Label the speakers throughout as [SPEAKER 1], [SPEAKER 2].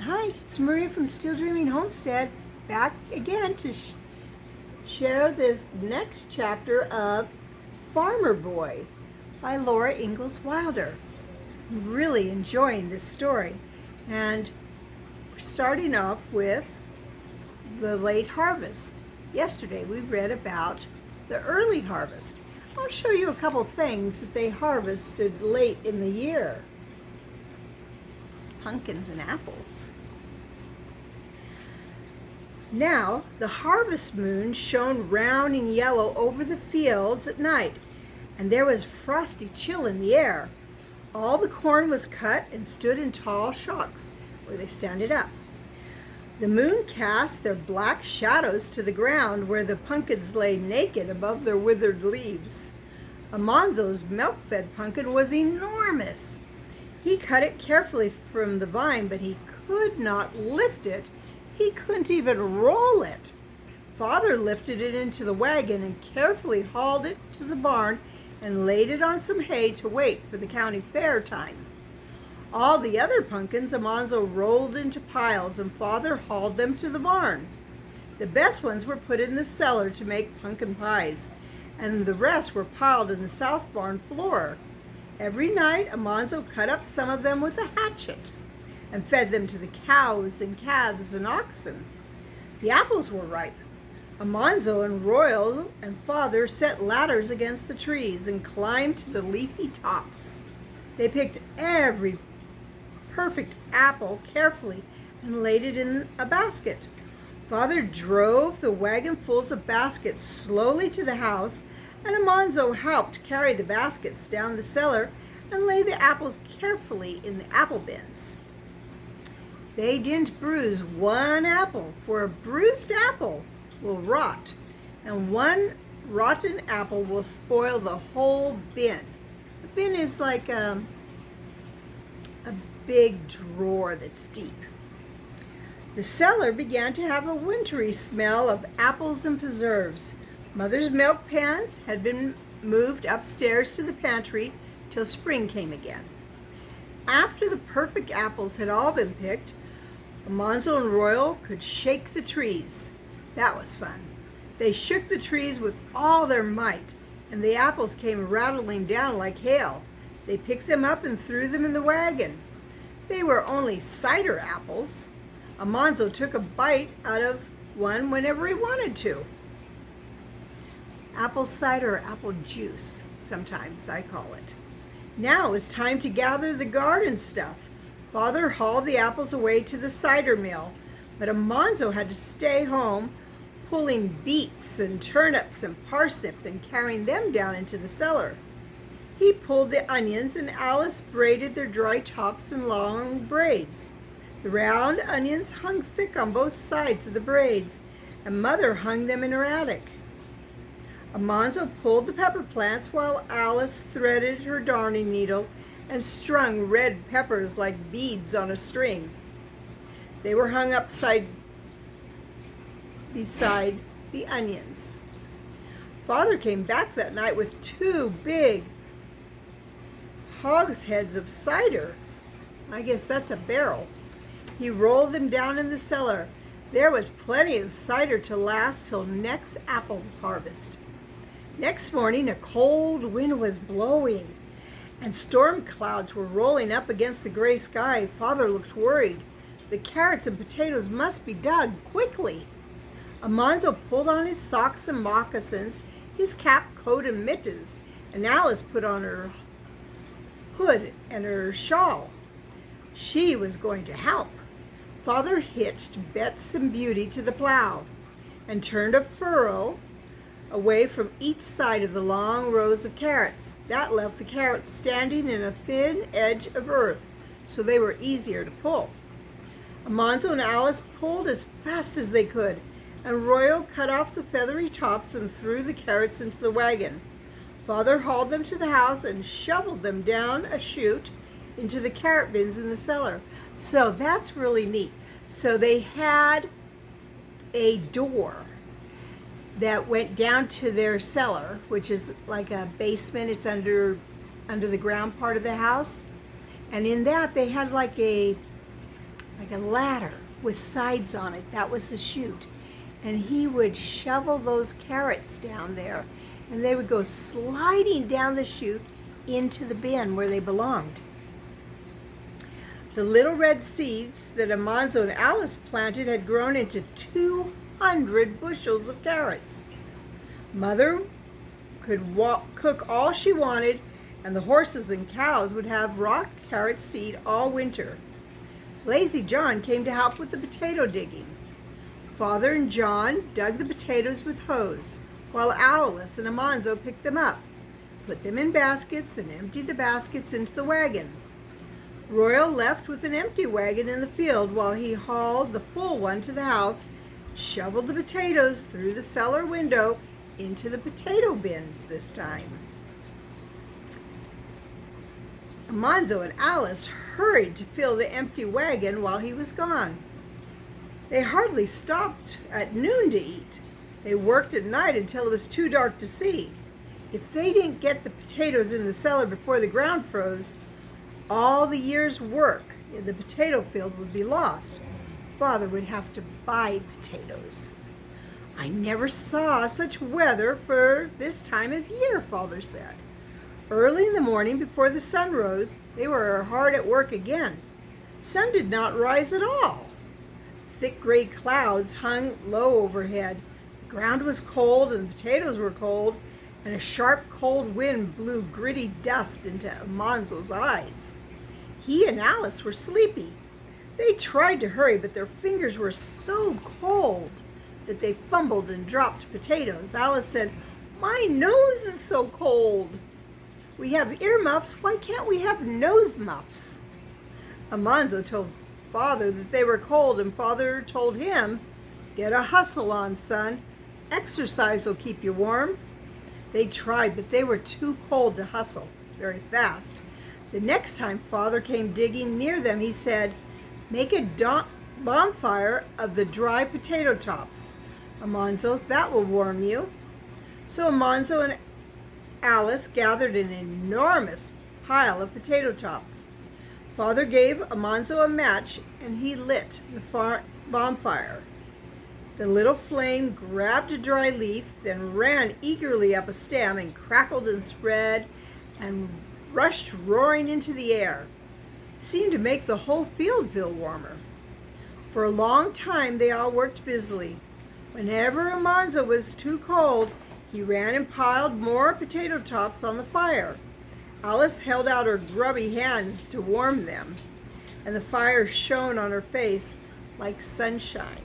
[SPEAKER 1] Hi, it's Maria from Still Dreaming Homestead, back again to share this next chapter of Farmer Boy by Laura Ingalls Wilder. I'm really enjoying this story, and we're starting off with the late harvest. Yesterday we read about the early harvest. I'll show you a couple things that they harvested late in the year. Pumpkins and apples. Now the harvest moon shone round and yellow over the fields at night, and there was frosty chill in the air. All the corn was cut and stood in tall shocks where they standed up. The moon cast their black shadows to the ground where the pumpkins lay naked above their withered leaves. Almanzo's milk-fed pumpkin was enormous. He cut it carefully from the vine, but he could not lift it. He couldn't even roll it. Father lifted it into the wagon and carefully hauled it to the barn and laid it on some hay to wait for the county fair time. All the other pumpkins Almanzo rolled into piles, and Father hauled them to the barn. The best ones were put in the cellar to make pumpkin pies, and the rest were piled in the south barn floor. Every night, Almanzo cut up some of them with a hatchet and fed them to the cows and calves and oxen. The apples were ripe. Almanzo and Royal and Father set ladders against the trees and climbed to the leafy tops. They picked every perfect apple carefully and laid it in a basket. Father drove the wagonfuls of baskets slowly to the house, and Almanzo helped carry the baskets down the cellar and lay the apples carefully in the apple bins. They didn't bruise one apple, for a bruised apple will rot, and one rotten apple will spoil the whole bin. A bin is like a big drawer that's deep. The cellar began to have a wintry smell of apples and preserves. Mother's milk pans had been moved upstairs to the pantry till spring came again. After the perfect apples had all been picked, Almanzo and Royal could shake the trees. That was fun. They shook the trees with all their might, and the apples came rattling down like hail. They picked them up and threw them in the wagon. They were only cider apples. Almanzo took a bite out of one whenever he wanted to. Apple cider or apple juice, sometimes I call it. Now it was time to gather the garden stuff. Father hauled the apples away to the cider mill, but Almanzo had to stay home, pulling beets and turnips and parsnips and carrying them down into the cellar. He pulled the onions, and Alice braided their dry tops in long braids. The round onions hung thick on both sides of the braids, and Mother hung them in her attic. Almanzo pulled the pepper plants while Alice threaded her darning needle and strung red peppers like beads on a string. They were hung beside the onions. Father came back that night with 2 big hogsheads of cider. I guess that's a barrel. He rolled them down in the cellar. There was plenty of cider to last till next apple harvest. Next morning, a cold wind was blowing, and storm clouds were rolling up against the gray sky. Father looked worried. The carrots and potatoes must be dug quickly. Almanzo pulled on his socks and moccasins, his cap, coat, and mittens, and Alice put on her hood and her shawl. She was going to help. Father hitched Bets and Beauty to the plow and turned a furrow away from each side of the long rows of carrots. That left the carrots standing in a thin edge of earth, so they were easier to pull. Almanzo and Alice pulled as fast as they could, and Royal cut off the feathery tops and threw the carrots into the wagon. Father hauled them to the house and shoveled them down a chute into the carrot bins in the cellar. So that's really neat. So they had a door that went down to their cellar, which is like a basement. It's under the ground part of the house. And in that they had like a like a ladder with sides on it. That was the chute. And he would shovel those carrots down there, and they would go sliding down the chute into the bin where they belonged. The little red seeds that Amanzo and Alice planted had grown into 200 bushels of carrots. Mother could cook all she wanted, and the horses and cows would have raw carrots to eat all winter. Lazy John came to help with the potato digging. Father and John dug the potatoes with hoes, while Alice and Amanzo picked them up, put them in baskets, and emptied the baskets into the wagon. Royal left with an empty wagon in the field while he hauled the full one to the house, shoveled the potatoes through the cellar window into the potato bins this time. Amanzo and Alice hurried to fill the empty wagon while he was gone. They hardly stopped at noon to eat. They worked at night until it was too dark to see. If they didn't get the potatoes in the cellar before the ground froze, all the year's work in the potato field would be lost. Father would have to buy potatoes. I never saw such weather for this time of year, Father said. Early in the morning, before the sun rose, they were hard at work again. Sun did not rise at all. Thick gray clouds hung low overhead. The ground was cold and the potatoes were cold, and a sharp cold wind blew gritty dust into Amanzo's eyes. He and Alice were sleepy. They tried to hurry, but their fingers were so cold that they fumbled and dropped potatoes. Alice said, "My nose is so cold. We have ear muffs. Why can't we have nose muffs?" Amanzo told Father that they were cold, and Father told him, "Get a hustle on, son. Exercise will keep you warm." They tried, but they were too cold to hustle very fast. The next time Father came digging near them, he said, "Make a bonfire of the dry potato tops, Amanzo. That will warm you." So Amanzo and Alice gathered an enormous pile of potato tops. Father gave Amanzo a match, and he lit the bonfire. The little flame grabbed a dry leaf, then ran eagerly up a stem and crackled and spread and rushed roaring into the air. It seemed to make the whole field feel warmer. For a long time they all worked busily. Whenever Amanzo was too cold, he ran and piled more potato tops on the fire. Alice held out her grubby hands to warm them, and the fire shone on her face like sunshine.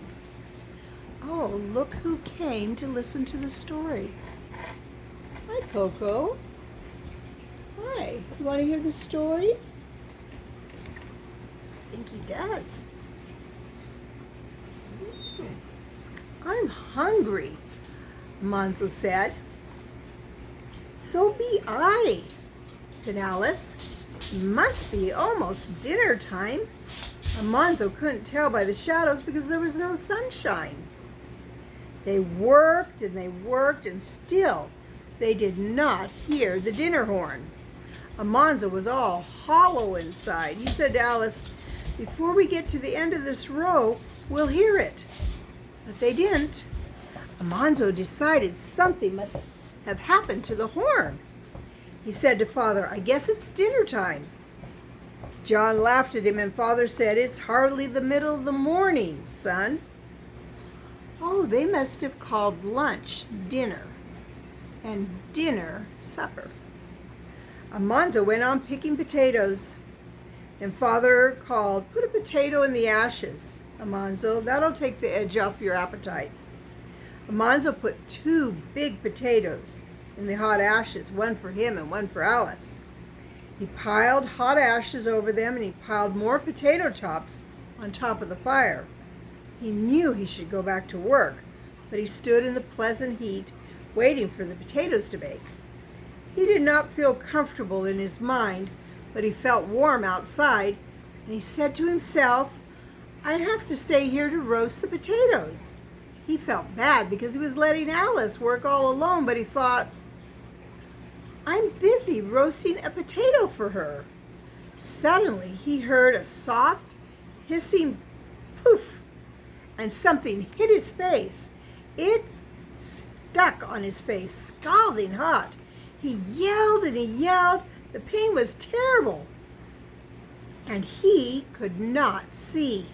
[SPEAKER 1] Oh, look who came to listen to the story. Hi, Coco. Hi, you want to hear the story? I think he does. I'm hungry, Amanzo said. So be I, said Alice. Must be almost dinner time. Amanzo couldn't tell by the shadows because there was no sunshine. They worked, and still they did not hear the dinner horn. Amanzo was all hollow inside. He said to Alice, "Before we get to the end of this row, we'll hear it." But they didn't. Amanzo decided something must have happened to the horn. He said to Father, "I guess it's dinner time." John laughed at him, and Father said, "It's hardly the middle of the morning, son." Oh, they must have called lunch dinner, and dinner supper. Amanzo went on picking potatoes. Then Father called, "Put a potato in the ashes, Amanzo. That'll take the edge off your appetite." Amanzo put 2 big potatoes in the hot ashes, one for him and one for Alice. He piled hot ashes over them, and he piled more potato tops on top of the fire. He knew he should go back to work, but he stood in the pleasant heat, waiting for the potatoes to bake. He did not feel comfortable in his mind, but he felt warm outside, and he said to himself, "I have to stay here to roast the potatoes." He felt bad because he was letting Alice work all alone, but he thought, "I'm busy roasting a potato for her." Suddenly he heard a soft hissing poof, and something hit his face. It stuck on his face, scalding hot. He yelled and he yelled. The pain was terrible, and he could not see.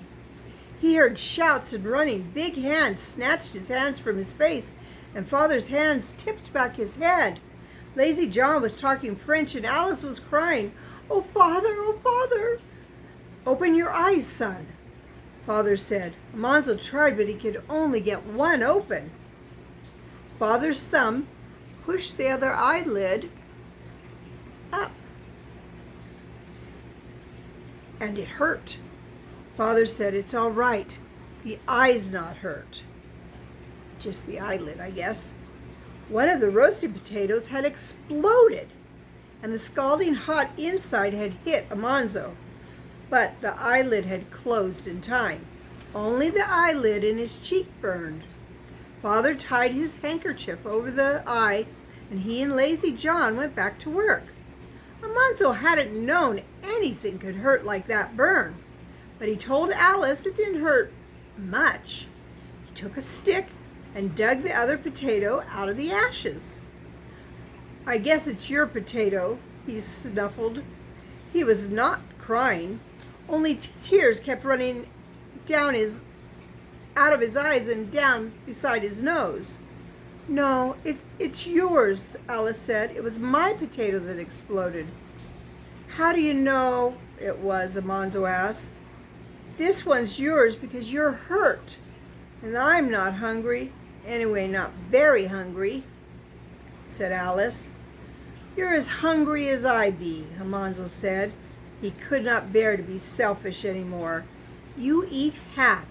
[SPEAKER 1] He heard shouts and running. Big hands snatched his hands from his face, and Father's hands tipped back his head. Lazy John was talking French, and Alice was crying, "Oh, Father, oh, Father." "Open your eyes, son," Father said. Almanzo tried, but he could only get one open. Father's thumb pushed the other eyelid up, and it hurt. Father said, "It's all right. The eye's not hurt." Just the eyelid, I guess. One of the roasted potatoes had exploded, and the scalding hot inside had hit Almanzo, but the eyelid had closed in time. Only the eyelid in his cheek burned. Father tied his handkerchief over the eye, and he and Lazy John went back to work. Almanzo hadn't known anything could hurt like that burn, but he told Alice it didn't hurt much. He took a stick and dug the other potato out of the ashes. "I guess it's your potato," he snuffled. He was not crying, only tears kept running out of his eyes and down beside his nose. "No, it's yours," Alice said. "It was my potato that exploded." "How do you know it was?" Almanzo asked. "This one's yours because you're hurt, and I'm not hungry. Anyway, not very hungry," said Alice. "You're as hungry as I be," Almanzo said. He could not bear to be selfish anymore. "You eat half,"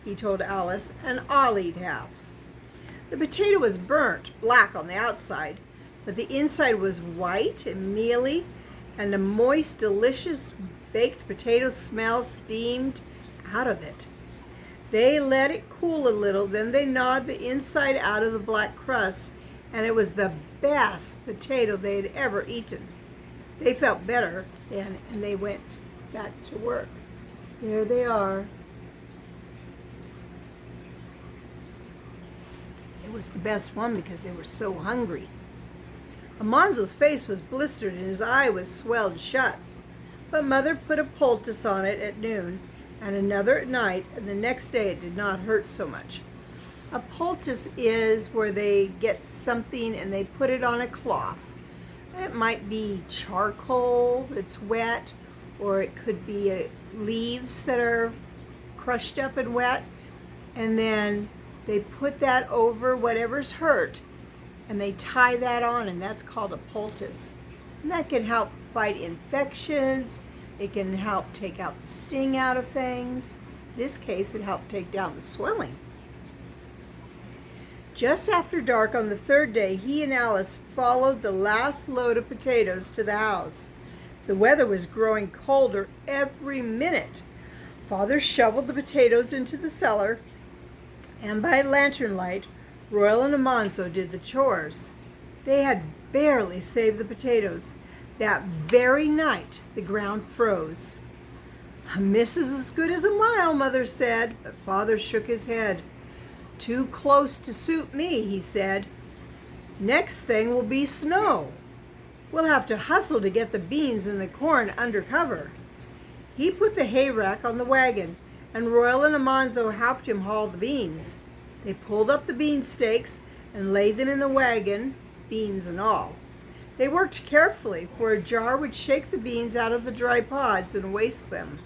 [SPEAKER 1] he told Alice, "and I'll eat half." The potato was burnt black on the outside, but the inside was white and mealy, and a moist, delicious baked potato smell steamed out of it. They let it cool a little, then they gnawed the inside out of the black crust, and it was the best potato they had ever eaten. They felt better then, and they went back to work. There they are. It was the best one because they were so hungry. Almanzo's face was blistered and his eye was swelled shut, but Mother put a poultice on it at noon and another at night, and the next day it did not hurt so much. A poultice is where they get something and they put it on a cloth. It might be charcoal that's wet, or it could be leaves that are crushed up and wet, and then they put that over whatever's hurt, and they tie that on, and that's called a poultice. And that can help fight infections. It can help take out the sting out of things. In this case, it helped take down the swelling. Just after dark on the third day, he and Alice followed the last load of potatoes to the house. The weather was growing colder every minute. Father shoveled the potatoes into the cellar, and by lantern light, Royal and Almanzo did the chores. They had barely saved the potatoes. That very night, the ground froze. "A miss is as good as a mile," Mother said, but Father shook his head. "Too close to suit me," he said. "Next thing will be snow. We'll have to hustle to get the beans and the corn under cover." He put the hay rack on the wagon, and Royal and Almanzo helped him haul the beans. They pulled up the bean stakes and laid them in the wagon, beans and all. They worked carefully, for a jar would shake the beans out of the dry pods and waste them.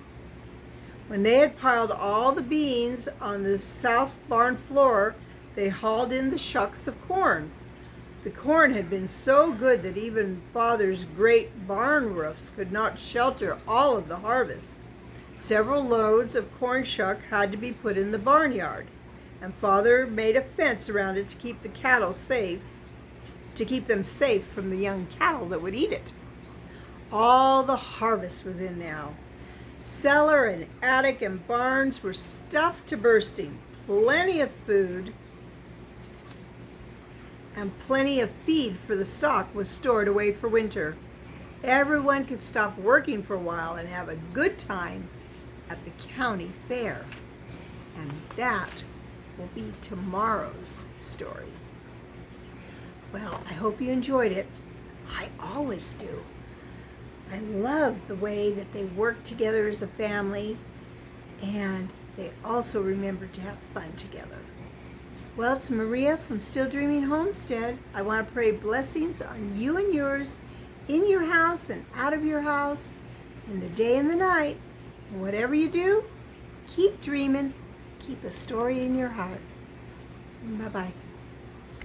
[SPEAKER 1] When they had piled all the beans on the south barn floor, they hauled in the shucks of corn. The corn had been so good that even Father's great barn roofs could not shelter all of the harvest. Several loads of corn shuck had to be put in the barnyard, and Father made a fence around it to keep the cattle safe, to keep them safe from the young cattle that would eat it. All the harvest was in now. Cellar and attic and barns were stuffed to bursting. Plenty of food and plenty of feed for the stock was stored away for winter. Everyone could stop working for a while and have a good time at the county fair. And that will be tomorrow's story. Well, I hope you enjoyed it. I always do. I love the way that they work together as a family, and they also remember to have fun together. Well, it's Maria from Still Dreaming Homestead. I want to pray blessings on you and yours, in your house and out of your house, in the day and the night. And whatever you do, keep dreaming, keep a story in your heart. Bye-bye.